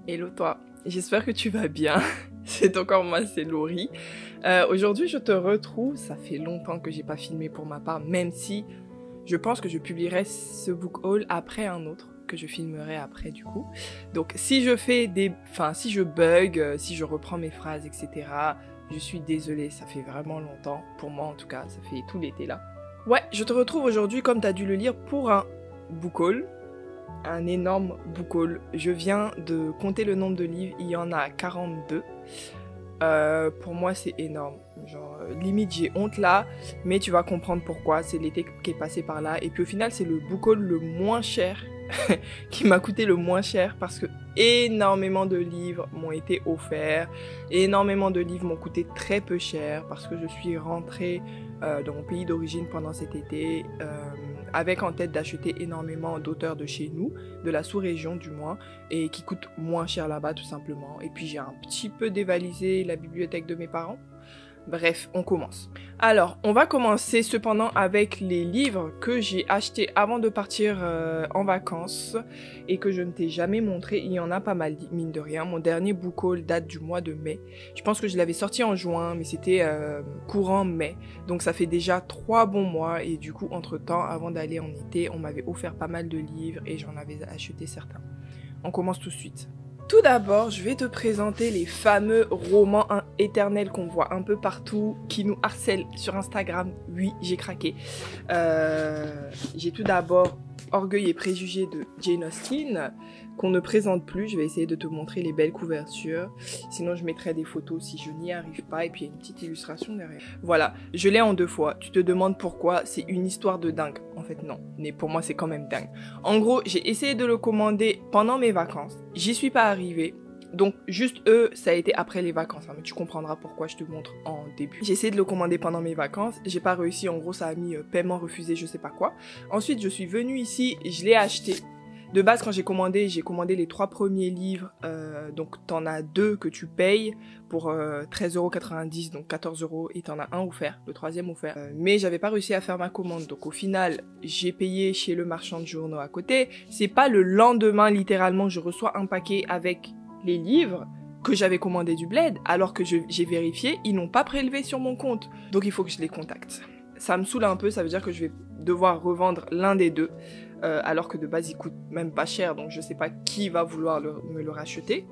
Hello toi, j'espère que tu vas bien. C'est encore moi, c'est Laurie. Aujourd'hui je te retrouve, ça fait longtemps que j'ai pas filmé pour ma part, même si je pense que je publierai ce book haul après un autre, que je filmerai après du coup. Donc si je fais si je bug, si je reprends mes phrases, etc., je suis désolée, ça fait vraiment longtemps, pour moi en tout cas, ça fait tout l'été là. Ouais, je te retrouve aujourd'hui, comme tu as dû le lire, pour un book haul. Un énorme book haul. Je viens de compter le nombre de livres, il y en a 42. Pour moi c'est énorme, genre limite j'ai honte là, mais tu vas comprendre pourquoi, c'est l'été qui est passé par là, et puis au final c'est le book haul le moins cher, qui m'a coûté le moins cher, parce que énormément de livres m'ont été offerts, énormément de livres m'ont coûté très peu cher, parce que je suis rentrée dans mon pays d'origine pendant cet été, avec en tête d'acheter énormément d'auteurs de chez nous, de la sous-région du moins, et qui coûtent moins cher là-bas tout simplement. Et puis j'ai un petit peu dévalisé la bibliothèque de mes parents. Bref, on commence. Alors, on va commencer cependant avec les livres que j'ai achetés avant de partir en vacances et que je ne t'ai jamais montré. Il y en a pas mal, mine de rien. Mon dernier book haul date du mois de mai. Je pense que je l'avais sorti en juin, mais c'était courant mai. Donc ça fait déjà 3 bons mois et du coup, entre-temps, avant d'aller en été, on m'avait offert pas mal de livres et j'en avais acheté certains. On commence tout de suite. Tout d'abord, je vais te présenter les fameux romans éternels qu'on voit un peu partout, qui nous harcèlent sur Instagram. Oui, j'ai craqué. J'ai tout d'abord Orgueil et préjugés de Jane Austen, qu'on ne présente plus. Je vais essayer de te montrer les belles couvertures. Sinon, je mettrai des photos si je n'y arrive pas. Et puis, il y a une petite illustration derrière. Voilà, je l'ai en 2 fois. Tu te demandes pourquoi. C'est une histoire de dingue. En fait, non. Mais pour moi, c'est quand même dingue. En gros, j'ai essayé de le commander pendant mes vacances. J'y suis pas arrivée. Donc, juste ça a été après les vacances. Hein, mais tu comprendras pourquoi je te montre en début. J'ai essayé de le commander pendant mes vacances. J'ai pas réussi. En gros, ça a mis paiement refusé, je sais pas quoi. Ensuite, je suis venue ici. Je l'ai acheté. De base, quand j'ai commandé les 3 premiers livres. Donc, t'en as 2 que tu payes pour 13,90 €, donc 14 €. Et t'en as un offert, le 3e offert. Mais j'avais pas réussi à faire ma commande. Donc, au final, j'ai payé chez le marchand de journaux à côté. C'est pas le lendemain, littéralement, je reçois un paquet avec les livres que j'avais commandé du bled, alors que j'ai vérifié, ils n'ont pas prélevé sur mon compte. Donc il faut que je les contacte. Ça me saoule un peu, ça veut dire que je vais devoir revendre l'un des 2, alors que de base il coûte même pas cher, donc je sais pas qui va vouloir me le racheter.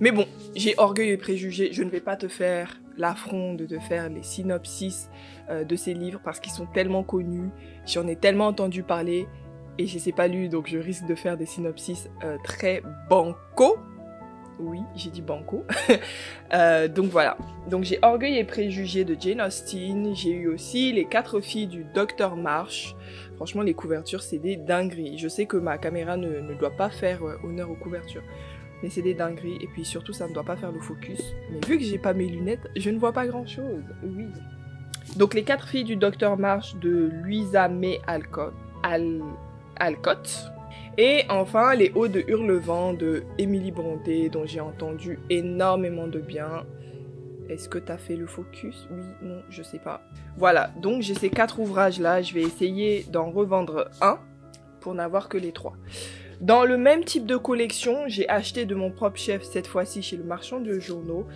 Mais bon, j'ai Orgueil et préjugés, je ne vais pas te faire l'affront de te faire les synopsis de ces livres, parce qu'ils sont tellement connus, j'en ai tellement entendu parler, et je les ai pas lus, donc je risque de faire des synopsis très banco. Oui, j'ai dit banco. Donc voilà. Donc j'ai Orgueil et préjugés de Jane Austen. J'ai eu aussi Les 4 filles du Dr Marsh. Franchement, les couvertures, c'est des dingueries. Je sais que ma caméra ne doit pas faire honneur aux couvertures. Mais c'est des dingueries. Et puis surtout, ça ne doit pas faire le focus. Mais vu que j'ai pas mes lunettes, je ne vois pas grand chose. Oui. Donc Les 4 filles du Dr Marsh de Louisa May Alcott. Et enfin, Les Hauts de Hurlevent de Émilie Brontë, dont j'ai entendu énormément de bien. Est-ce que t'as fait le focus? Oui, non, je sais pas. Voilà, donc j'ai ces 4 ouvrages-là. Je vais essayer d'en revendre un pour n'avoir que les 3. Dans le même type de collection, j'ai acheté de mon propre chef, cette fois-ci chez le marchand de journaux,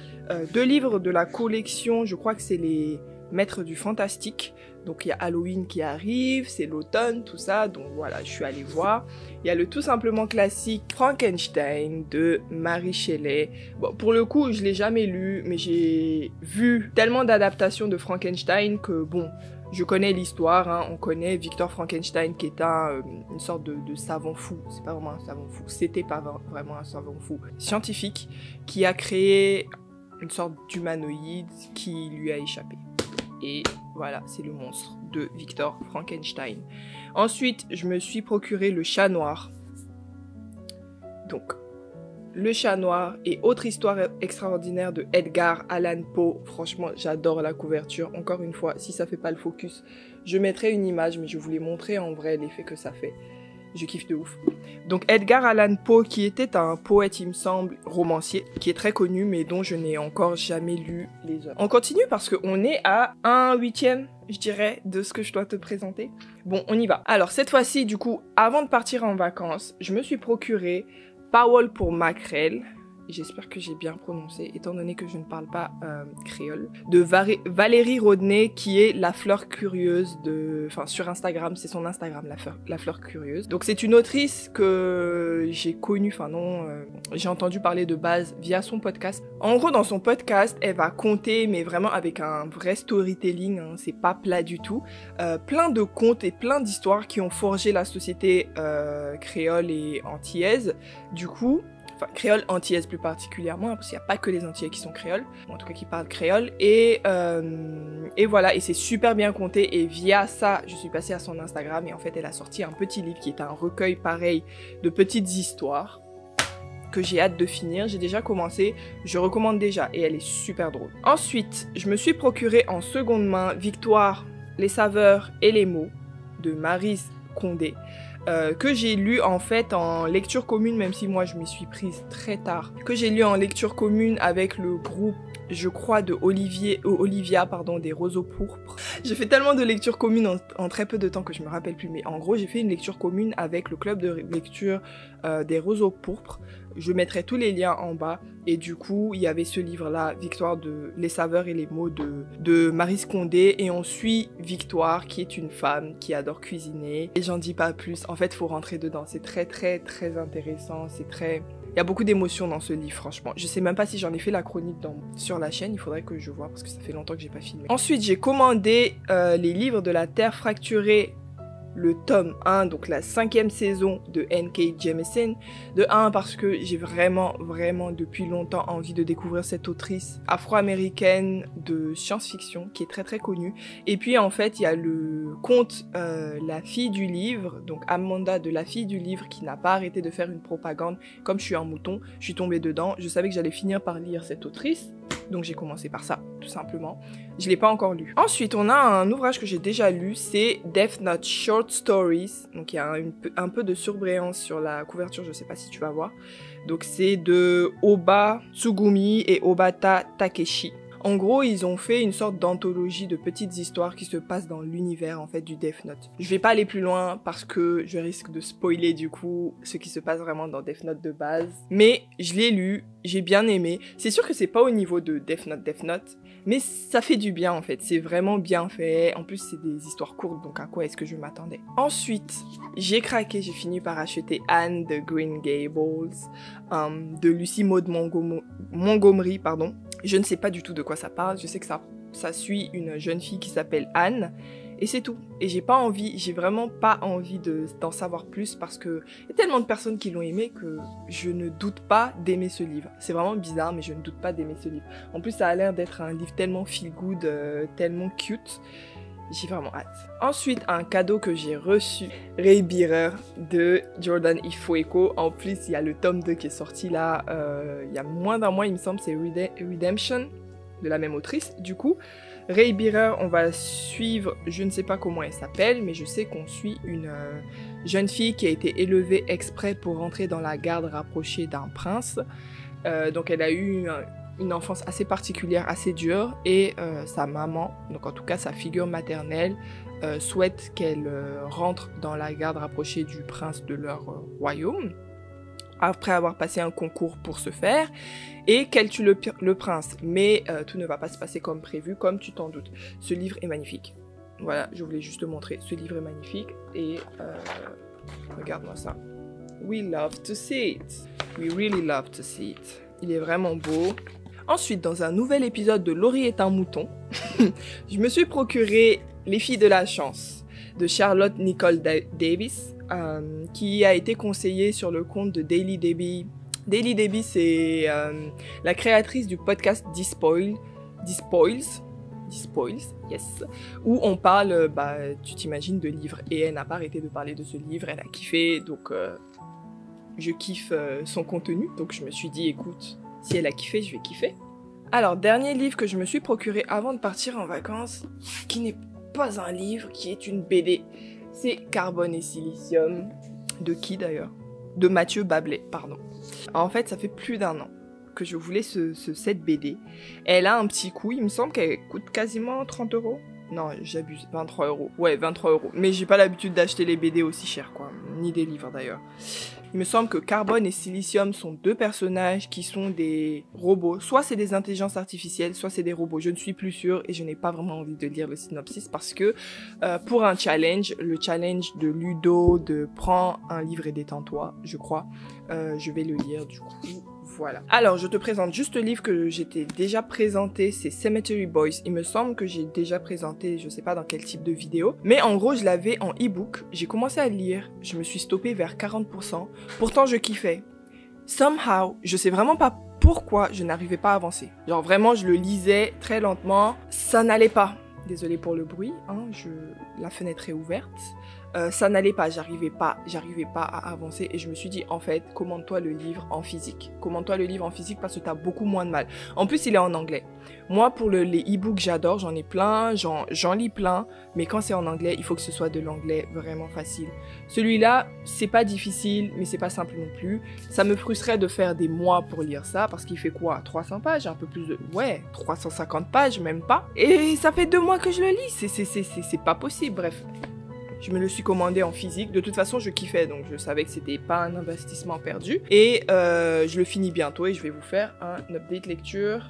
2 livres de la collection, je crois que c'est les Maîtres du Fantastique. Donc il y a Halloween qui arrive, c'est l'automne, tout ça, donc voilà, je suis allée voir. Il y a le tout simplement classique Frankenstein de Mary Shelley. Bon, pour le coup, je l'ai jamais lu, mais j'ai vu tellement d'adaptations de Frankenstein que bon, je connais l'histoire, hein. On connaît Victor Frankenstein qui est une sorte de savant fou, c'est pas vraiment un savant fou, c'était pas vraiment un savant fou, scientifique, qui a créé une sorte d'humanoïde qui lui a échappé. Et voilà, c'est le monstre de Victor Frankenstein. Ensuite, je me suis procuré Le Chat Noir. Donc, Le Chat Noir et Autre histoire extraordinaire de Edgar Allan Poe. Franchement, j'adore la couverture. Encore une fois, si ça fait pas le focus, je mettrai une image, mais je vous l'ai montré en vrai l'effet que ça fait. Je kiffe de ouf. Donc Edgar Allan Poe, qui était un poète, il me semble, romancier, qui est très connu, mais dont je n'ai encore jamais lu les œuvres. On continue parce qu'on est à 1/8, je dirais, de ce que je dois te présenter. Bon, on y va. Alors cette fois-ci, du coup, avant de partir en vacances, je me suis procuré Powell pour Maquerelle. J'espère que j'ai bien prononcé, étant donné que je ne parle pas créole, de Valérie Rodney, qui est la fleur curieuse de... Enfin, sur Instagram, c'est son Instagram, la fleur curieuse. Donc c'est une autrice que j'ai connue, enfin non, j'ai entendu parler de base via son podcast. En gros, dans son podcast, elle va conter, mais vraiment avec un vrai storytelling, hein, c'est pas plat du tout, plein de contes et plein d'histoires qui ont forgé la société créole et antillaise. Du coup... Enfin, créole antillaise plus particulièrement, parce qu'il n'y a pas que les Antillais qui sont créoles, ou en tout cas qui parlent créole, et voilà, et c'est super bien compté, et via ça, je suis passée à son Instagram, et en fait, elle a sorti un petit livre qui est un recueil pareil de petites histoires, que j'ai hâte de finir. J'ai déjà commencé, je recommande déjà, et elle est super drôle. Ensuite, je me suis procuré en seconde main Victoire, les saveurs et les mots, de Maryse Condé, que j'ai lu en fait en lecture commune, même si moi je m'y suis prise très tard, que j'ai lu en lecture commune avec le groupe, je crois, de Olivia, des Roseaux Pourpres. J'ai fait tellement de lectures communes en très peu de temps que je me rappelle plus, mais en gros j'ai fait une lecture commune avec le club de lecture des Roseaux Pourpres. Je mettrai tous les liens en bas, et du coup il y avait ce livre là, Victoire de Les saveurs et les mots de Maryse Condé, et on suit Victoire qui est une femme qui adore cuisiner, et j'en dis pas plus, en fait faut rentrer dedans, c'est très très très intéressant, c'est très... Il y a beaucoup d'émotions dans ce livre, franchement. Je sais même pas si j'en ai fait la chronique sur la chaîne, il faudrait que je vois parce que ça fait longtemps que j'ai pas filmé. Ensuite, j'ai commandé les livres de la Terre fracturée, le tome 1, donc la 5e saison de N.K. Jemisin. De 1 parce que j'ai vraiment depuis longtemps envie de découvrir cette autrice afro-américaine de science-fiction qui est très très connue. Et puis en fait il y a le conte La fille du livre, donc Amanda de La fille du livre, qui n'a pas arrêté de faire une propagande. Comme je suis un mouton, je suis tombée dedans, je savais que j'allais finir par lire cette autrice. Donc j'ai commencé par ça, tout simplement. Je ne l'ai pas encore lu. Ensuite, on a un ouvrage que j'ai déjà lu, c'est Death Note Short Stories. Donc il y a un peu de surbrillance sur la couverture, je ne sais pas si tu vas voir. Donc c'est de Oba Tsugumi et Obata Takeshi. En gros, ils ont fait une sorte d'anthologie de petites histoires qui se passent dans l'univers en fait du Death Note. Je vais pas aller plus loin parce que je risque de spoiler du coup ce qui se passe vraiment dans Death Note de base. Mais je l'ai lu, j'ai bien aimé. C'est sûr que c'est pas au niveau de Death Note, mais ça fait du bien en fait. C'est vraiment bien fait. En plus, c'est des histoires courtes, donc à quoi est-ce que je m'attendais? Ensuite, j'ai craqué, j'ai fini par acheter Anne de Green Gables, de Lucy Maud Montgomery, pardon. Je ne sais pas du tout de quoi ça parle, je sais que ça suit une jeune fille qui s'appelle Anne, et c'est tout. Et j'ai vraiment pas envie d'en savoir plus parce que y a tellement de personnes qui l'ont aimé que je ne doute pas d'aimer ce livre. C'est vraiment bizarre, mais je ne doute pas d'aimer ce livre. En plus, ça a l'air d'être un livre tellement feel good, tellement cute. J'ai vraiment hâte. Ensuite, un cadeau que j'ai reçu, Ray Bearer de Jordan Ifueko. En plus, il y a le tome 2 qui est sorti là, il y a moins d'un mois, il me semble, c'est Redemption, de la même autrice. Du coup, Ray Bearer, on va suivre, je ne sais pas comment elle s'appelle, mais je sais qu'on suit une jeune fille qui a été élevée exprès pour rentrer dans la garde rapprochée d'un prince. Donc elle a eu une enfance assez particulière, assez dure, et sa maman, donc en tout cas sa figure maternelle, souhaite qu'elle rentre dans la garde rapprochée du prince de leur royaume, après avoir passé un concours pour ce faire, et qu'elle tue le prince. Mais tout ne va pas se passer comme prévu, comme tu t'en doutes. Ce livre est magnifique. Voilà, je voulais juste te montrer. Ce livre est magnifique, et regarde-moi ça. We love to see it. We really love to see it. Il est vraiment beau. Ensuite, dans un nouvel épisode de Laurie est un mouton, je me suis procuré Les filles de la chance de Charlotte Nicole Davis, qui a été conseillée sur le compte de Daily Debbie. Daily Debbie, c'est la créatrice du podcast Despoils, yes, où on parle, tu t'imagines, de livres. Et elle n'a pas arrêté de parler de ce livre, elle a kiffé, donc je kiffe son contenu, donc je me suis dit, écoute, si elle a kiffé, je vais kiffer. Alors, dernier livre que je me suis procuré avant de partir en vacances, qui n'est pas un livre, qui est une BD, c'est Carbone et Silicium. De qui d'ailleurs? De Mathieu Bablet, pardon. Alors, en fait, ça fait plus d'1 an que je voulais cette BD. Elle a un petit coût, il me semble qu'elle coûte quasiment 30 €. Non, j'abuse, 23 €. Ouais, 23 €. Mais j'ai pas l'habitude d'acheter les BD aussi chers, quoi. Ni des livres d'ailleurs. Il me semble que Carbone et Silicium sont 2 personnages qui sont des robots. Soit c'est des intelligences artificielles, soit c'est des robots. Je ne suis plus sûre et je n'ai pas vraiment envie de lire le synopsis parce que pour un challenge, le challenge de Ludo de prends un livre et détends-toi, je crois, je vais le lire du coup. Voilà. Alors, je te présente juste le livre que j'étais déjà présenté, c'est Cemetery Boys. Il me semble que j'ai déjà présenté, je sais pas dans quel type de vidéo. Mais en gros, je l'avais en e-book. J'ai commencé à le lire. Je me suis stoppée vers 40%. Pourtant, je kiffais. Somehow, je sais vraiment pas pourquoi je n'arrivais pas à avancer. Genre vraiment, je le lisais très lentement. Ça n'allait pas. Désolée pour le bruit, hein, la fenêtre est ouverte. Ça n'allait pas, j'arrivais pas à avancer et je me suis dit en fait, commande-toi le livre en physique. Commande-toi le livre en physique parce que t'as beaucoup moins de mal. En plus, il est en anglais. Moi, pour les e-books, j'adore, j'en ai plein, j'en lis plein, mais quand c'est en anglais, il faut que ce soit de l'anglais vraiment facile. Celui-là, c'est pas difficile, mais c'est pas simple non plus. Ça me frustrait de faire des mois pour lire ça parce qu'il fait quoi? 300 pages, un peu plus de... Ouais, 350 pages, même pas. Et ça fait 2 mois que je le lis, c'est pas possible, bref. Je me le suis commandé en physique. De toute façon, je kiffais, donc je savais que c'était pas un investissement perdu. Et je le finis bientôt et je vais vous faire un update lecture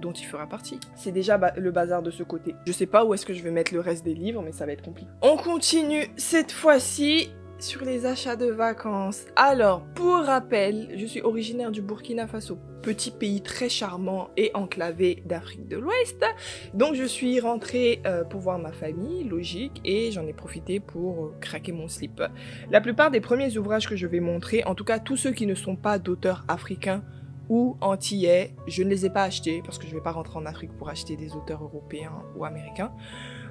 dont il fera partie. C'est déjà le bazar de ce côté. Je sais pas où est-ce que je vais mettre le reste des livres, mais ça va être compliqué. On continue cette fois-ci sur les achats de vacances. Alors, pour rappel, je suis originaire du Burkina Faso, petit pays très charmant et enclavé d'Afrique de l'Ouest. Donc je suis rentrée pour voir ma famille, logique, et j'en ai profité pour craquer mon slip. La plupart des premiers ouvrages que je vais montrer, en tout cas tous ceux qui ne sont pas d'auteurs africains ou antillais, je ne les ai pas achetés parce que je ne vais pas rentrer en Afrique pour acheter des auteurs européens ou américains.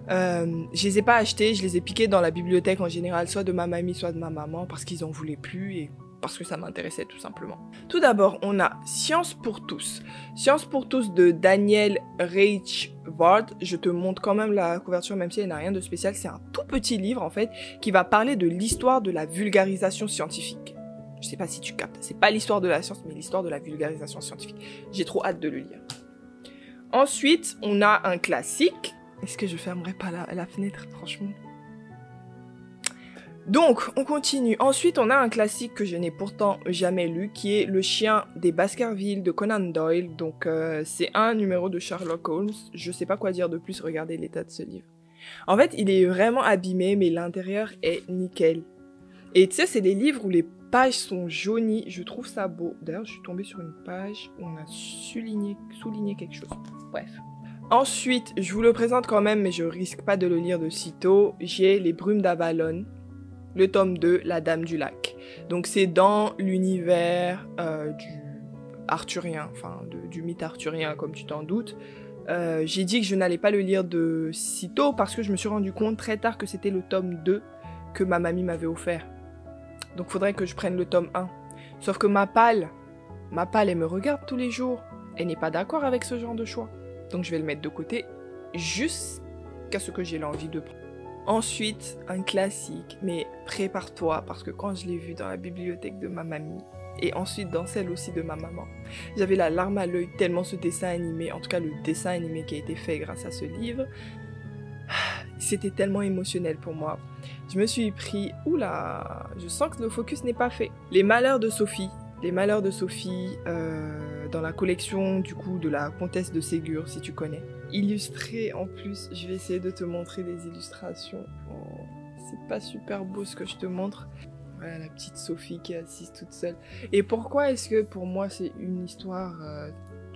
Je les ai pas achetés, je les ai piqués dans la bibliothèque en général, soit de ma mamie, soit de ma maman, parce qu'ils en voulaient plus et parce que ça m'intéressait tout simplement. Tout d'abord, on a Science pour tous. Science pour tous de Daniel Reichwald. Je te montre quand même la couverture, même si elle n'a rien de spécial. C'est un tout petit livre en fait, qui va parler de l'histoire de la vulgarisation scientifique. Je sais pas si tu captes, c'est pas l'histoire de la science, mais l'histoire de la vulgarisation scientifique. J'ai trop hâte de le lire. Ensuite, on a un classique. Est-ce que je fermerai pas la fenêtre, franchement? Donc, on continue. Ensuite, on a un classique que je n'ai pourtant jamais lu, qui est Le chien des Baskerville de Conan Doyle. Donc, c'est un numéro de Sherlock Holmes. Je sais pas quoi dire de plus, regardez l'état de ce livre. En fait, il est vraiment abîmé, mais l'intérieur est nickel. Et tu sais, c'est des livres où les pages sont jaunies. Je trouve ça beau. D'ailleurs, je suis tombée sur une page où on a souligné quelque chose. Bref. Ensuite, je vous le présente quand même, mais je risque pas de le lire de sitôt. J'ai Les Brumes d'Avalon, le tome 2, La Dame du Lac. Donc c'est dans l'univers du arthurien, enfin du mythe arthurien comme tu t'en doutes. J'ai dit que je n'allais pas le lire de sitôt parce que je me suis rendu compte très tard que c'était le tome 2 que ma mamie m'avait offert. Donc faudrait que je prenne le tome 1. Sauf que ma pâle, elle me regarde tous les jours. Elle n'est pas d'accord avec ce genre de choix. Donc je vais le mettre de côté jusqu'à ce que j'ai l'envie de prendre. Ensuite, un classique, mais prépare-toi parce que quand je l'ai vu dans la bibliothèque de ma mamie et ensuite dans celle aussi de ma maman, j'avais la larme à l'œil tellement ce dessin animé, en tout cas le dessin animé qui a été fait grâce à ce livre, c'était tellement émotionnel pour moi. Je me suis pris, oula, je sens que le focus n'est pas fait. Les Malheurs de Sophie. Les Malheurs de Sophie, dans la collection du coup de la comtesse de Ségur, si tu connais. Illustré en plus, je vais essayer de te montrer des illustrations. Oh, c'est pas super beau ce que je te montre. Voilà la petite Sophie qui est assise toute seule. Et pourquoi est-ce que pour moi c'est une histoire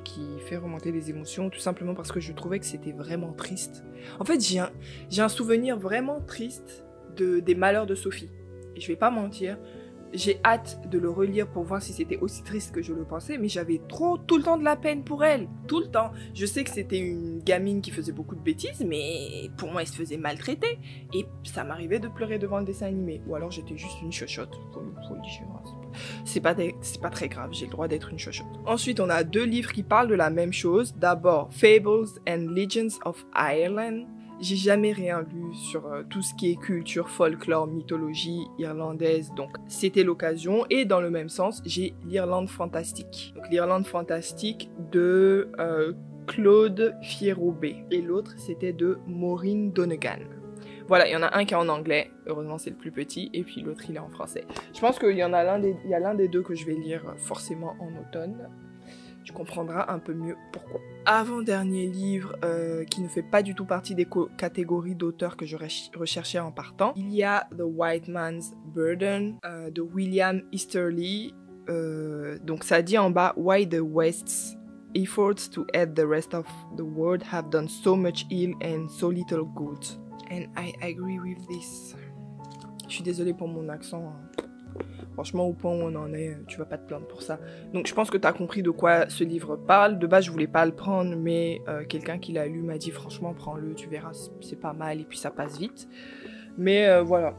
qui fait remonter les émotions? Tout simplement parce que je trouvais que c'était vraiment triste. En fait, j'ai un souvenir vraiment triste des Malheurs de Sophie. Et je vais pas mentir. J'ai hâte de le relire pour voir si c'était aussi triste que je le pensais, mais j'avais tout le temps de la peine pour elle. Tout le temps. Je sais que c'était une gamine qui faisait beaucoup de bêtises, mais pour moi, elle se faisait maltraiter. Et ça m'arrivait de pleurer devant le dessin animé. Ou alors j'étais juste une chochotte. Faut le dire. C'est pas très grave, j'ai le droit d'être une chochotte. Ensuite, on a 2 livres qui parlent de la même chose. D'abord, Fables and Legends of Ireland. j'ai jamais rien lu sur tout ce qui est culture, folklore, mythologie irlandaise, donc c'était l'occasion. Et dans le même sens, j'ai l'Irlande fantastique. Donc l'Irlande fantastique de Claude Fierobé. Et l'autre, c'était de Maureen Donegan. Voilà, il y en a un qui est en anglais, heureusement c'est le plus petit, et puis l'autre il est en français. Je pense qu'il y en a l'un des deux que je vais lire forcément en automne. Tu comprendras un peu mieux pourquoi. Avant-dernier livre qui ne fait pas du tout partie des catégories d'auteurs que je recherchais en partant, il y a The White Man's Burden de William Easterly. Donc ça dit en bas « Why the West's efforts to aid the rest of the world have done so much ill and so little good. And I agree with this. » Je suis désolée pour mon accent. Franchement, au point où on en est, tu vas pas te plaindre pour ça. Donc je pense que tu as compris de quoi ce livre parle. De base, je voulais pas le prendre, mais quelqu'un qui l'a lu m'a dit franchement, prends-le, tu verras, c'est pas mal et puis ça passe vite. Mais voilà.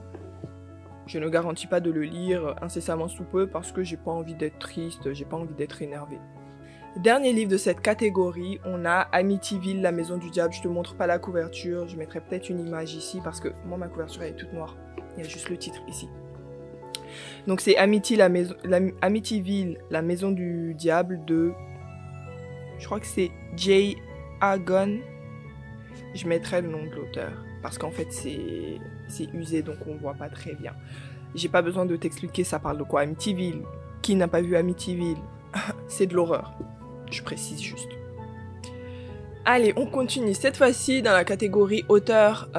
Je ne garantis pas de le lire incessamment sous peu parce que j'ai pas envie d'être triste, j'ai pas envie d'être énervée. Dernier livre de cette catégorie, on a Amityville, la maison du diable. Je te montre pas la couverture, je mettrai peut-être une image ici parce que moi ma couverture elle est toute noire. Il y a juste le titre ici. Donc c'est Amityville, la maison du diable de... Je crois que c'est Jay Hagon. Je mettrai le nom de l'auteur parce qu'en fait c'est usé donc on voit pas très bien. J'ai pas besoin de t'expliquer ça parle de quoi. Amityville, qui n'a pas vu Amityville? C'est de l'horreur. Je précise juste. Allez, on continue. Cette fois-ci, dans la catégorie auteur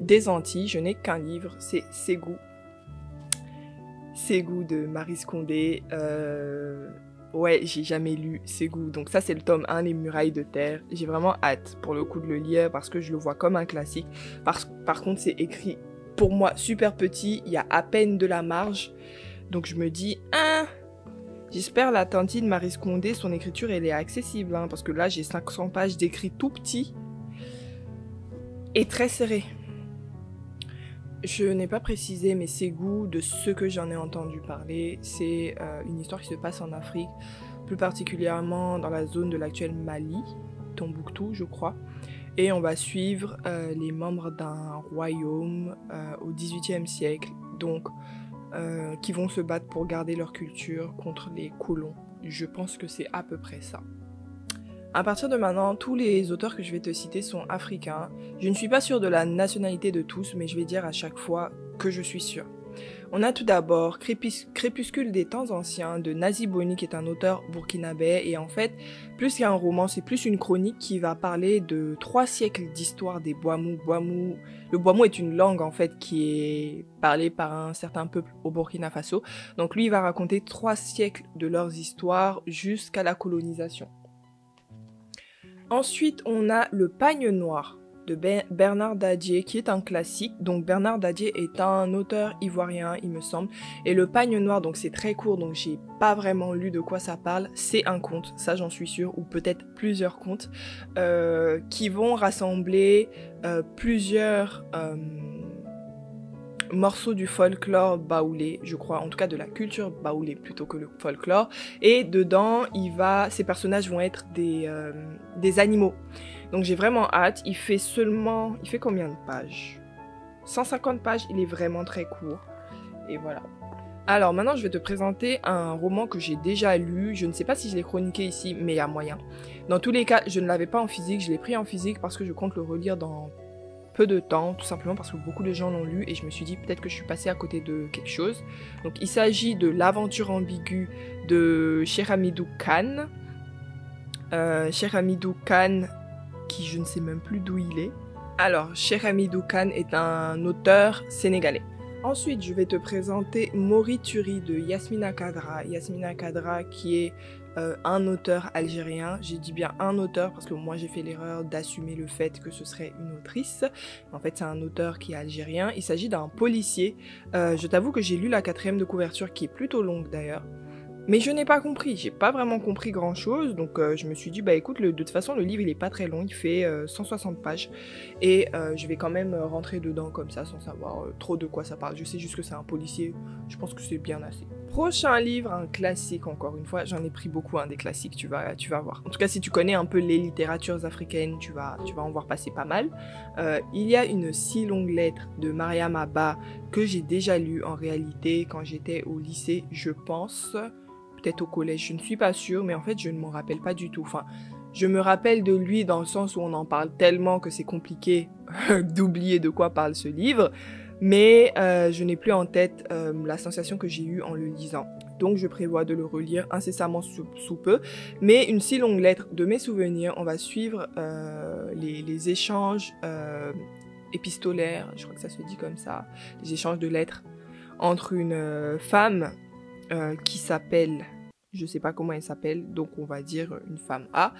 des Antilles, je n'ai qu'un livre, c'est Ségou. Ségou de Maryse Condé. Ouais, j'ai jamais lu Ségou. Donc ça, c'est le tome 1, Les Murailles de Terre. J'ai vraiment hâte, pour le coup, de le lire parce que je le vois comme un classique. Par contre, c'est écrit, pour moi, super petit. Il y a à peine de la marge. Donc je me dis, j'espère la tantine Maryse Condé, son écriture, elle est accessible. Hein, parce que là, j'ai 500 pages d'écrit tout petit. Et très serré. Je n'ai pas précisé, mais Ségou, de ce que j'en ai entendu parler, c'est une histoire qui se passe en Afrique, plus particulièrement dans la zone de l'actuel Mali, Tombouctou, je crois. Et on va suivre les membres d'un royaume au XVIIIe siècle, donc qui vont se battre pour garder leur culture contre les colons. Je pense que c'est à peu près ça. À partir de maintenant, tous les auteurs que je vais te citer sont africains. Je ne suis pas sûre de la nationalité de tous, mais je vais dire à chaque fois que je suis sûre. On a tout d'abord Crépuscule des temps anciens de Nazi Boni, qui est un auteur burkinabé. Et en fait, plus qu'un roman, c'est plus une chronique qui va parler de 3 siècles d'histoire des Boimou. Le Boimou est une langue en fait qui est parlée par un certain peuple au Burkina Faso. Donc lui, il va raconter 3 siècles de leurs histoires jusqu'à la colonisation. Ensuite, on a Le Pagne Noir de Bernard Dadier, qui est un classique. Donc Bernard Dadier est un auteur ivoirien, il me semble. Et Le Pagne Noir, donc c'est très court, donc j'ai pas vraiment lu de quoi ça parle. C'est un conte, ça j'en suis sûre, ou peut-être plusieurs contes, qui vont rassembler plusieurs morceaux du folklore baoulé, je crois, en tout cas de la culture baoulée plutôt que le folklore. Et dedans, ces personnages vont être des animaux. Donc j'ai vraiment hâte. Il fait combien de pages? 150 pages, il est vraiment très court. Et voilà. Alors maintenant, je vais te présenter un roman que j'ai déjà lu. Je ne sais pas si je l'ai chroniqué ici, mais il y a moyen. Dans tous les cas, je ne l'avais pas en physique. Je l'ai pris en physique parce que je compte le relire dans peu de temps, tout simplement parce que beaucoup de gens l'ont lu et je me suis dit peut-être que je suis passée à côté de quelque chose. Donc il s'agit de L'aventure ambiguë de Cheikh Hamidou Kane. Cheikh Hamidou Kane, qui je ne sais même plus d'où il est. Alors, Cheikh Hamidou Kane est un auteur sénégalais. Ensuite, je vais te présenter Morituri de Yasmina Khadra. Yasmina Khadra qui est un auteur algérien. J'ai dit bien un auteur parce que moi j'ai fait l'erreur d'assumer le fait que ce serait une autrice. En fait, c'est un auteur qui est algérien. Il s'agit d'un policier. Je t'avoue que j'ai lu la 4e de couverture qui est plutôt longue d'ailleurs. Mais je n'ai pas compris, j'ai pas vraiment compris grand chose, donc je me suis dit, bah écoute, de toute façon le livre il est pas très long, il fait 160 pages, et je vais quand même rentrer dedans comme ça sans savoir trop de quoi ça parle. Je sais juste que c'est un policier, je pense que c'est bien assez. Prochain livre, un classique encore une fois, j'en ai pris beaucoup des classiques, tu vas voir. En tout cas, si tu connais un peu les littératures africaines, tu vas en voir passer pas mal. Il y a une si longue lettre de Mariam Abba que j'ai déjà lue en réalité quand j'étais au lycée, je pense, peut-être au collège, je ne suis pas sûre, mais en fait je ne m'en rappelle pas du tout. Enfin, je me rappelle de lui dans le sens où on en parle tellement que c'est compliqué d'oublier de quoi parle ce livre. Mais je n'ai plus en tête la sensation que j'ai eue en le lisant. Donc je prévois de le relire incessamment sous peu. Mais une si longue lettre de mes souvenirs, on va suivre les échanges épistolaires, je crois que ça se dit comme ça, les échanges de lettres entre une femme qui s'appelle... Je sais pas comment elle s'appelle, donc on va dire une femme A,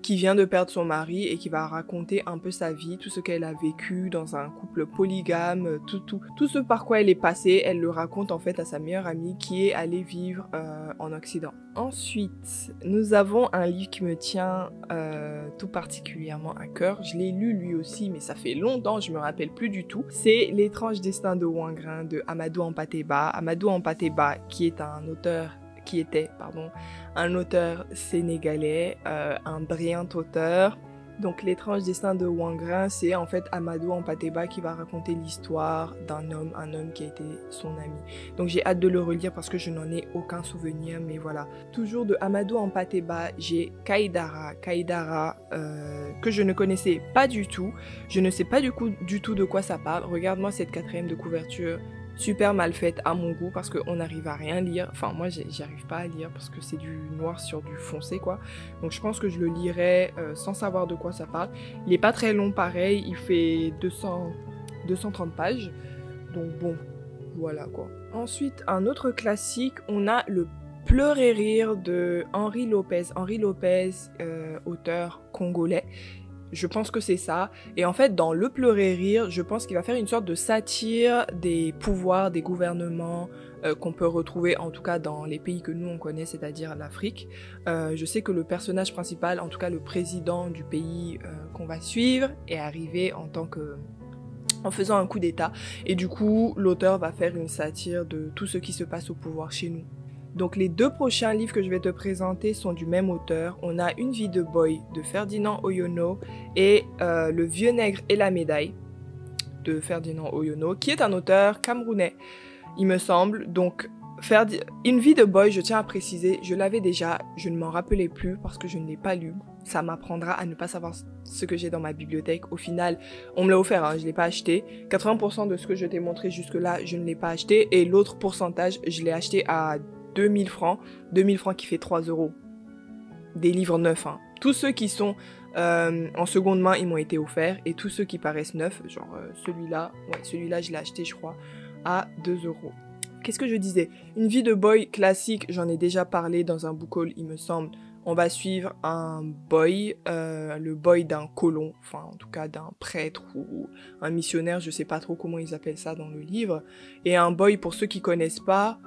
qui vient de perdre son mari et qui va raconter un peu sa vie, tout ce qu'elle a vécu dans un couple polygame, tout ce par quoi elle est passée, elle le raconte en fait à sa meilleure amie qui est allée vivre en Occident. Ensuite, nous avons un livre qui me tient tout particulièrement à cœur. Je l'ai lu lui aussi, mais ça fait longtemps, je me rappelle plus du tout. C'est L'étrange destin de Ouangrin de Amadou Hampâté-Bâ. Amadou Hampâté-Bâ, qui était un auteur sénégalais, un brillant auteur. Donc L'étrange destin de Ouangrin, c'est en fait Amadou Hampâté-Bâ qui va raconter l'histoire d'un homme, un homme qui a été son ami. Donc j'ai hâte de le relire parce que je n'en ai aucun souvenir, mais voilà. Toujours de Amadou Hampâté-Bâ, j'ai Kaïdara, que je ne connaissais pas du tout. Je ne sais pas du tout de quoi ça parle. Regarde-moi cette 4e de couverture. Super mal faite à mon goût parce qu'on n'arrive à rien lire. Enfin, moi, j'y arrive pas à lire parce que c'est du noir sur du foncé, quoi. Donc, je pense que je le lirai sans savoir de quoi ça parle. Il est pas très long, pareil. Il fait 230 pages. Donc, bon, voilà, quoi. Ensuite, un autre classique, on a Le Pleurer et rire de Henri Lopez. Henri Lopez, auteur congolais. Je pense que c'est ça. Et en fait, dans Le Pleurer et rire, je pense qu'il va faire une sorte de satire des pouvoirs, des gouvernements qu'on peut retrouver en tout cas dans les pays que nous on connaît, c'est-à-dire l'Afrique. Je sais que le personnage principal, en tout cas le président du pays qu'on va suivre, est arrivé en faisant un coup d'État. Et du coup, l'auteur va faire une satire de tout ce qui se passe au pouvoir chez nous. Donc les 2 prochains livres que je vais te présenter sont du même auteur. On a Une vie de boy de Ferdinand Oyono et Le vieux nègre et la médaille de Ferdinand Oyono, qui est un auteur camerounais, il me semble. Donc Une vie de boy, je tiens à préciser, je l'avais déjà, je ne m'en rappelais plus parce que je ne l'ai pas lu. Ça m'apprendra à ne pas savoir ce que j'ai dans ma bibliothèque. Au final, on me l'a offert, je ne l'ai pas acheté. 80% de ce que je t'ai montré jusque-là, je ne l'ai pas acheté. Et l'autre pourcentage, je l'ai acheté à 2000 francs. 2000 francs qui fait 3 €. Des livres neufs. Tous ceux qui sont en seconde main, ils m'ont été offerts. Et tous ceux qui paraissent neufs, genre celui-là, je l'ai acheté, je crois, à 2 €. Qu'est-ce que je disais? Une vie de boy classique, j'en ai déjà parlé dans un book haul, il me semble. On va suivre un boy, le boy d'un colon, enfin en tout cas d'un prêtre ou un missionnaire, je sais pas trop comment ils appellent ça dans le livre. Et un boy, pour ceux qui connaissent pas,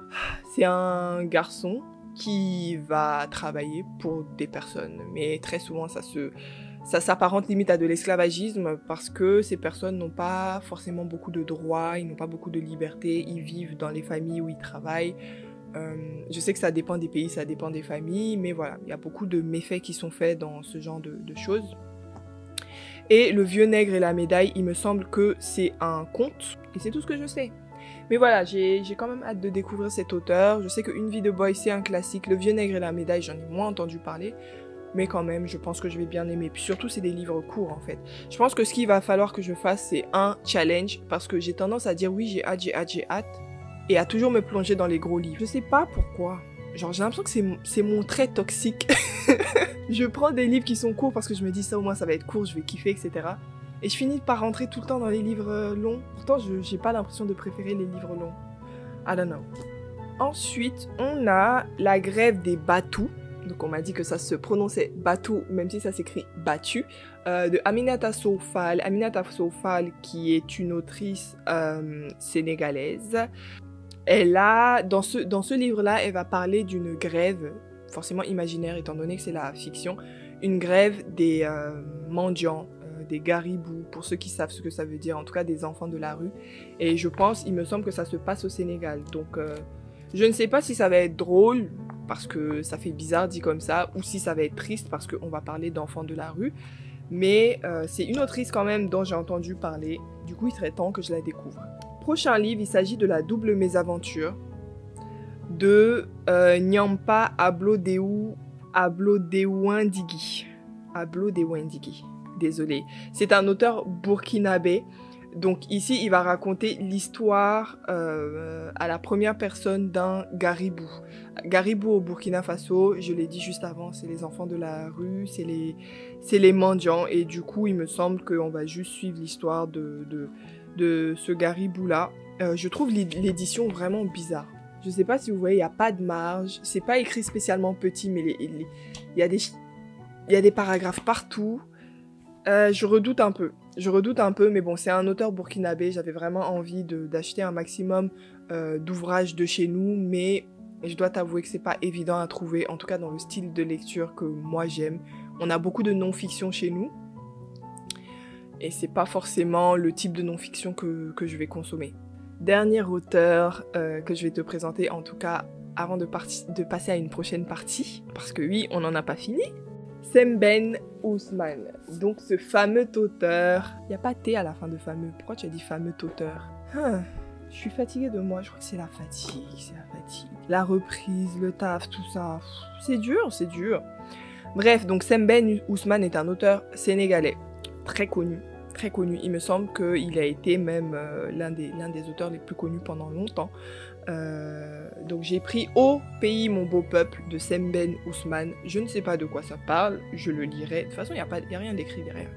c'est un garçon qui va travailler pour des personnes. Mais très souvent ça s'apparente limite à de l'esclavagisme parce que ces personnes n'ont pas forcément beaucoup de droits, ils n'ont pas beaucoup de liberté, ils vivent dans les familles où ils travaillent. Je sais que ça dépend des pays, ça dépend des familles, mais voilà, il y a beaucoup de méfaits qui sont faits dans ce genre de choses. Et Le vieux nègre et la médaille, il me semble que c'est un conte, et c'est tout ce que je sais. Mais voilà, j'ai quand même hâte de découvrir cet auteur. Je sais que Une vie de boy, c'est un classique. Le vieux nègre et la médaille, j'en ai moins entendu parler. Mais quand même, je pense que je vais bien aimer. Puis surtout, c'est des livres courts, en fait. Je pense que ce qu'il va falloir que je fasse, c'est un challenge. Parce que j'ai tendance à dire oui, j'ai hâte. Et à toujours me plonger dans les gros livres. Je sais pas pourquoi. Genre, j'ai l'impression que c'est mon trait toxique. Je prends des livres qui sont courts parce que je me dis ça, au moins, ça va être court, je vais kiffer, etc. Et je finis par rentrer tout le temps dans les livres longs. Pourtant, j'ai pas l'impression de préférer les livres longs. I don't know. Ensuite, on a La grève des Batous. Donc on m'a dit que ça se prononçait Batou, même si ça s'écrit Battu, de Aminata Sow Fall. Aminata Sow Fall, qui est une autrice sénégalaise. Elle a, dans ce livre-là, elle va parler d'une grève, forcément imaginaire étant donné que c'est la fiction, une grève des mendiants, des garibous, pour ceux qui savent ce que ça veut dire, en tout cas des enfants de la rue. Et je pense, il me semble que ça se passe au Sénégal. Donc Je ne sais pas si ça va être drôle, parce que ça fait bizarre dit comme ça, ou si ça va être triste parce qu'on va parler d'enfants de la rue. Mais c'est une autrice quand même dont j'ai entendu parler. Du coup, il serait temps que je la découvre. Prochain livre, il s'agit de La double mésaventure de Nyampa Ablodewandigi. Ablodewandigi. Désolée. C'est un auteur burkinabé. Donc ici, il va raconter l'histoire à la première personne d'un garibou. Garibou au Burkina Faso, je l'ai dit juste avant, c'est les enfants de la rue, c'est les mendiants. Et du coup, il me semble qu'on va juste suivre l'histoire de ce garibou-là. Je trouve l'édition vraiment bizarre. Je sais pas si vous voyez, il n'y a pas de marge. C'est pas écrit spécialement petit, mais il y a des paragraphes partout. Je redoute un peu, mais bon, c'est un auteur burkinabé. J'avais vraiment envie d'acheter un maximum d'ouvrages de chez nous, mais je dois t'avouer que c'est pas évident à trouver, en tout cas dans le style de lecture que moi j'aime. On a beaucoup de non-fiction chez nous, et c'est pas forcément le type de non-fiction que je vais consommer. Dernier auteur que je vais te présenter, en tout cas avant de passer à une prochaine partie, parce que oui, on n'en a pas fini. Sembène Ousmane, donc ce fameux auteur. Il n'y a pas T à la fin de fameux. Pourquoi tu as dit fameux auteur? Je suis fatiguée de moi, je crois que c'est la fatigue, La reprise, le taf, tout ça. C'est dur, c'est dur. Bref, donc Sembène Ousmane est un auteur sénégalais, très connu. Très connu. Il me semble qu'il a été même l'un des auteurs les plus connus pendant longtemps. Donc j'ai pris Ô pays mon beau peuple de Sembène Ousmane. Je ne sais pas de quoi ça parle, je le lirai. De toute façon, il n'y a rien d'écrit derrière.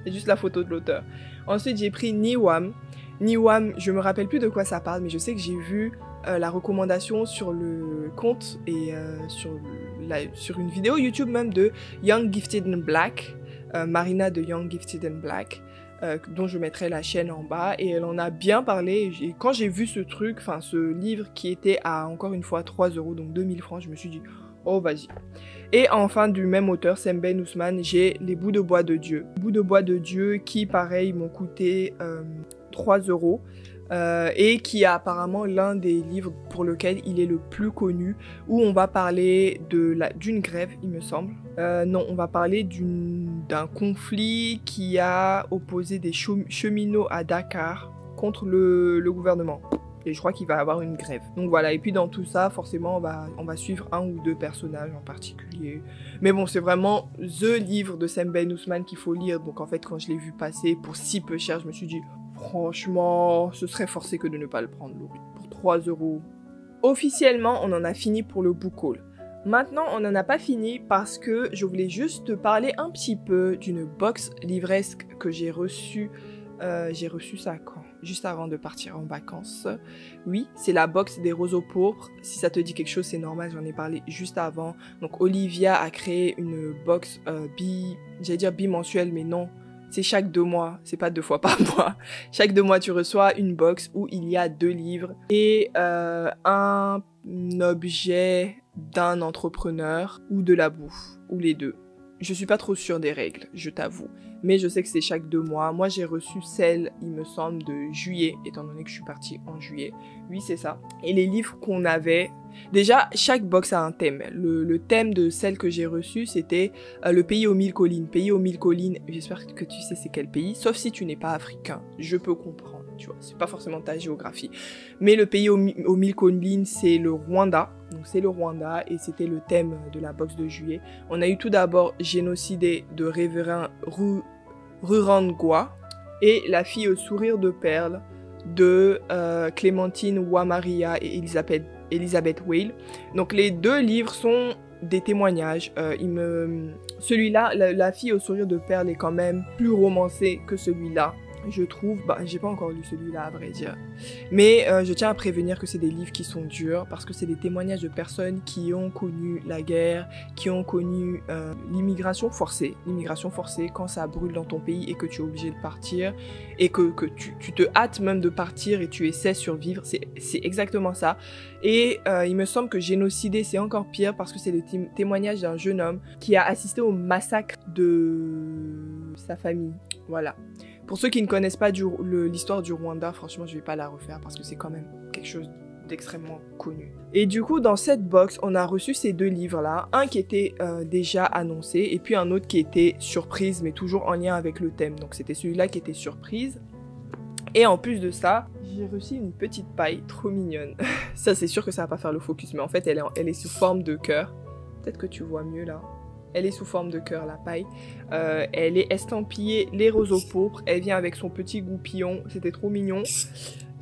C'est juste la photo de l'auteur. Ensuite, j'ai pris Niwam. Niwam, je me rappelle plus de quoi ça parle, mais je sais que j'ai vu la recommandation sur le compte et sur une vidéo YouTube même de Young Gifted and Black. Marina de Young Gifted and Black, dont je mettrai la chaîne en bas, et elle en a bien parlé. Et quand j'ai vu ce livre qui était à encore une fois 3 €, donc 2000 francs, je me suis dit oh vas-y. Et enfin du même auteur, Sembène Ousmane, j'ai Les bouts de bois de Dieu. Les bouts de bois de Dieu qui pareil m'ont coûté 3 €. Et qui est apparemment l'un des livres pour lequel il est le plus connu, où on va parler d'une grève, il me semble. Non, on va parler d'un conflit qui a opposé des cheminots à Dakar contre le gouvernement. Et je crois qu'il va y avoir une grève. Donc voilà, et puis dans tout ça, forcément, on va suivre un ou deux personnages en particulier. Mais bon, c'est vraiment THE livre de Sembène Ousmane qu'il faut lire. Donc en fait, quand je l'ai vu passer pour si peu cher, je me suis dit franchement, ce serait forcé que de ne pas le prendre, Laurie. Pour 3 €. Officiellement, on en a fini pour le book haul. Maintenant, on n'en a pas fini parce que je voulais juste te parler un petit peu d'une box livresque que j'ai reçue. J'ai reçu ça quand? Juste avant de partir en vacances. Oui, c'est la box des roseaux pourpres. Si ça te dit quelque chose, c'est normal, j'en ai parlé juste avant. Donc Olivia a créé une box j'allais dire bimensuelle, mais non. C'est chaque 2 mois, c'est pas 2 fois par mois. Chaque 2 mois, tu reçois une box où il y a 2 livres et un objet d'un entrepreneur ou de la bouffe, ou les deux. Je suis pas trop sûre des règles, je t'avoue. Mais je sais que c'est chaque 2 mois. Moi, j'ai reçu celle, il me semble, de juillet, étant donné que je suis partie en juillet. Oui, c'est ça. Et les livres qu'on avait... Déjà, chaque box a un thème. Le thème de celle que j'ai reçue, c'était le pays aux 1000 collines. Pays aux 1000 collines, j'espère que tu sais c'est quel pays. Sauf si tu n'es pas africain, je peux comprendre, tu vois. C'est pas forcément ta géographie. Mais le pays aux 1000 collines, c'est le Rwanda. Donc c'est le Rwanda et c'était le thème de la box de juillet. On a eu tout d'abord Génocidé de Révérend Rurangwa et La fille au sourire de perles de Clémentine Wamaria et Elizabeth Whale. Donc les 2 livres sont des témoignages. Celui-là, La fille au sourire de perles est quand même plus romancé que celui-là. Je trouve, j'ai pas encore lu celui-là à vrai dire, mais je tiens à prévenir que c'est des livres qui sont durs parce que c'est des témoignages de personnes qui ont connu la guerre, qui ont connu l'immigration forcée quand ça brûle dans ton pays et que tu es obligé de partir et que tu te hâtes même de partir et tu essaies de survivre, c'est exactement ça. Et il me semble que Génocidé c'est encore pire parce que c'est le témoignage d'un jeune homme qui a assisté au massacre de sa famille, voilà. Pour ceux qui ne connaissent pas l'histoire du Rwanda, franchement, je vais pas la refaire parce que c'est quand même quelque chose d'extrêmement connu. Et du coup, dans cette box, on a reçu ces 2 livres-là. Un qui était déjà annoncé et puis un autre qui était surprise, mais toujours en lien avec le thème. Donc c'était celui-là qui était surprise. Et en plus de ça, j'ai reçu une petite paille trop mignonne. Ça, c'est sûr que ça va pas faire le focus, mais en fait, elle est sous forme de cœur. Peut-être que tu vois mieux là. Elle est sous forme de cœur, la paille. Elle est estampillée les roseaux pourpres. Elle vient avec son petit goupillon. C'était trop mignon.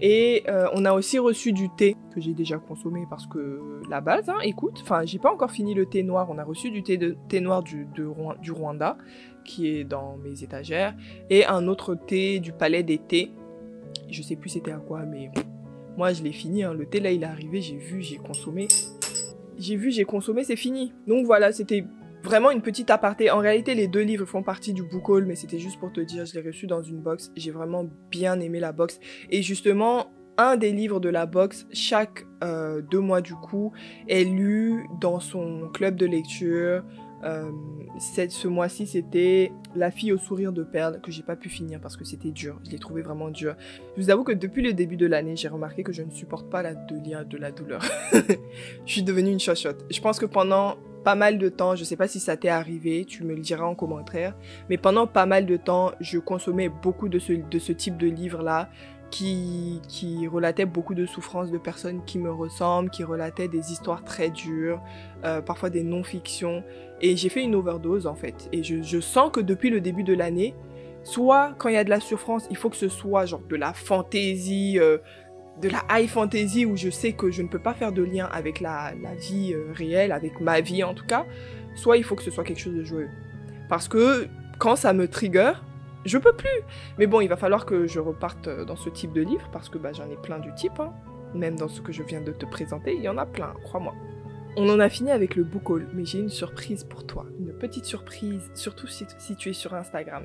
Et on a aussi reçu du thé que j'ai déjà consommé parce que la base, hein, écoute. Enfin, j'ai pas encore fini le thé noir. On a reçu du thé noir du Rwanda qui est dans mes étagères. Et un autre thé du Palais des Thés. Je sais plus c'était à quoi, mais moi je l'ai fini. Hein. Le thé là, il est arrivé. J'ai vu, j'ai consommé. J'ai consommé, c'est fini. Donc voilà, c'était vraiment une petite aparté. En réalité, les 2 livres font partie du book haul, mais c'était juste pour te dire, je l'ai reçu dans une box. J'ai vraiment bien aimé la box. Et justement, un des livres de la box, chaque 2 mois du coup, est lu dans son club de lecture. Ce mois-ci, c'était La fille au sourire de perles, que j'ai pas pu finir parce que c'était dur. Je l'ai trouvé vraiment dur. Je vous avoue que depuis le début de l'année, j'ai remarqué que je ne supporte pas de lire de la douleur. Je suis devenue une chochotte. Je pense que pendant pas mal de temps, je sais pas si ça t'est arrivé, tu me le diras en commentaire, mais pendant pas mal de temps, je consommais beaucoup de ce type de livres-là, qui relatait beaucoup de souffrances de personnes qui me ressemblent, qui relataient des histoires très dures, parfois des non-fictions. Et j'ai fait une overdose en fait. Et je sens que depuis le début de l'année, soit quand il y a de la souffrance, il faut que ce soit genre de la fantaisie, de la high fantasy où je sais que je ne peux pas faire de lien avec la vie réelle, avec ma vie en tout cas, soit il faut que ce soit quelque chose de joyeux. Parce que quand ça me trigger, je peux plus. Mais bon, il va falloir que je reparte dans ce type de livre parce que j'en ai plein du type. Hein. Même dans ce que je viens de te présenter, il y en a plein, crois-moi. On en a fini avec le book haul, mais j'ai une surprise pour toi. Une petite surprise, surtout si tu es sur Instagram.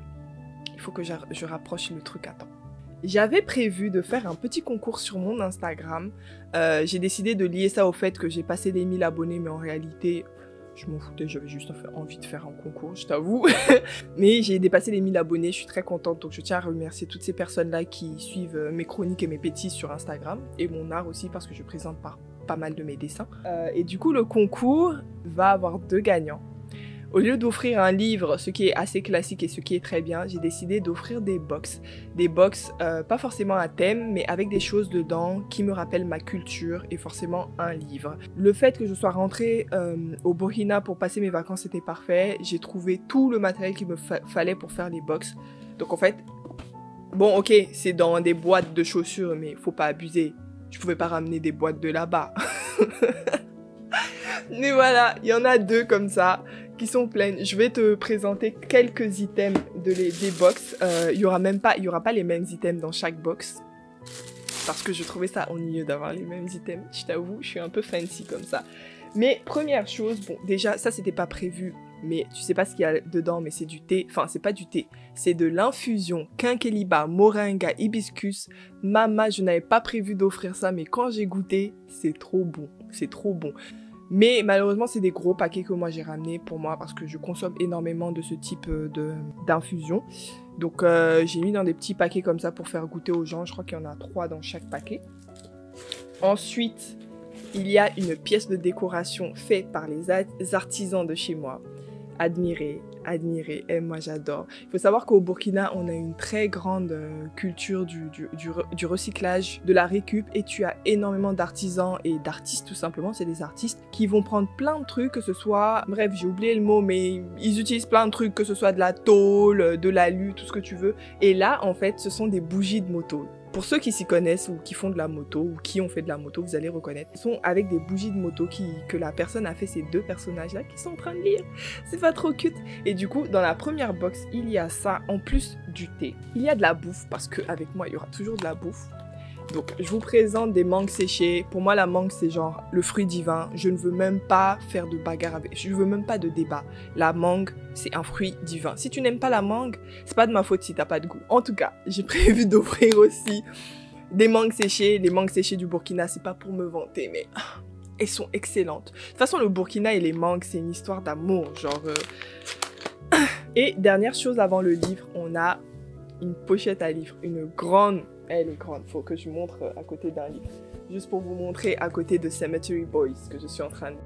Il faut que je rapproche le truc à temps. J'avais prévu de faire un petit concours sur mon Instagram. J'ai décidé de lier ça au fait que j'ai passé les 1000 abonnés, mais en réalité, je m'en foutais, j'avais juste envie de faire un concours, je t'avoue. Mais j'ai dépassé les 1000 abonnés, je suis très contente. Donc je tiens à remercier toutes ces personnes-là qui suivent mes chroniques et mes bêtises sur Instagram. Et mon art aussi, parce que je présente pas mal de mes dessins. Et du coup, le concours va avoir 2 gagnants. Au lieu d'offrir un livre, ce qui est assez classique et ce qui est très bien, j'ai décidé d'offrir des box. Des box, pas forcément à thème, mais avec des choses dedans qui me rappellent ma culture et forcément un livre. Le fait que je sois rentrée au Burkina pour passer mes vacances, c'était parfait. J'ai trouvé tout le matériel qu'il me fallait pour faire les box. Donc en fait, bon ok, c'est dans des boîtes de chaussures, mais faut pas abuser. Je pouvais pas ramener des boîtes de là-bas. Mais voilà, il y en a 2 comme ça qui sont pleines. Je vais te présenter quelques items des box. Il y aura pas les mêmes items dans chaque box. Parce que je trouvais ça ennuyeux d'avoir les mêmes items. Je t'avoue, je suis un peu fancy comme ça. Mais première chose, bon, déjà, ça c'était pas prévu. Mais tu sais pas ce qu'il y a dedans, mais c'est du thé. Enfin, c'est pas du thé. C'est de l'infusion quinqueliba, moringa, hibiscus. Mama, je n'avais pas prévu d'offrir ça, mais quand j'ai goûté, c'est trop bon. C'est trop bon. Mais malheureusement, c'est des gros paquets que moi j'ai ramenés pour moi parce que je consomme énormément de ce type d'infusion. Donc j'ai mis dans des petits paquets comme ça pour faire goûter aux gens. Je crois qu'il y en a 3 dans chaque paquet. Ensuite, il y a une pièce de décoration faite par les artisans de chez moi. Admirez, et moi j'adore. Il faut savoir qu'au Burkina, on a une très grande culture du recyclage, de la récup, et tu as énormément d'artisans et d'artistes tout simplement, c'est des artistes qui vont prendre plein de trucs, que ce soit, bref j'ai oublié le mot, mais ils utilisent plein de trucs, que ce soit de la tôle, de l'alu, tout ce que tu veux, et là en fait ce sont des bougies de moto. Pour ceux qui s'y connaissent ou qui font de la moto ou qui ont fait de la moto, vous allez reconnaître. Ce sont avec des bougies de moto que la personne a fait ces 2 personnages-là qui sont en train de lire. C'est pas trop cute. Et du coup, dans la première box, il y a ça en plus du thé. Il y a de la bouffe parce qu'avec moi, il y aura toujours de la bouffe. Donc, je vous présente des mangues séchées. Pour moi, la mangue, c'est genre le fruit divin. Je ne veux même pas faire de bagarre avec. Je ne veux même pas de débat. La mangue, c'est un fruit divin. Si tu n'aimes pas la mangue, c'est pas de ma faute si t'as pas de goût. En tout cas, j'ai prévu d'offrir aussi des mangues séchées. Les mangues séchées du Burkina, c'est pas pour me vanter, mais elles sont excellentes. De toute façon, le Burkina et les mangues, c'est une histoire d'amour. Genre. Et dernière chose avant le livre, on a une pochette à livres. Une grande. Elle est grande, faut que je montre à côté d'un livre. juste pour vous montrer à côté de Cemetery Boys que je suis en train de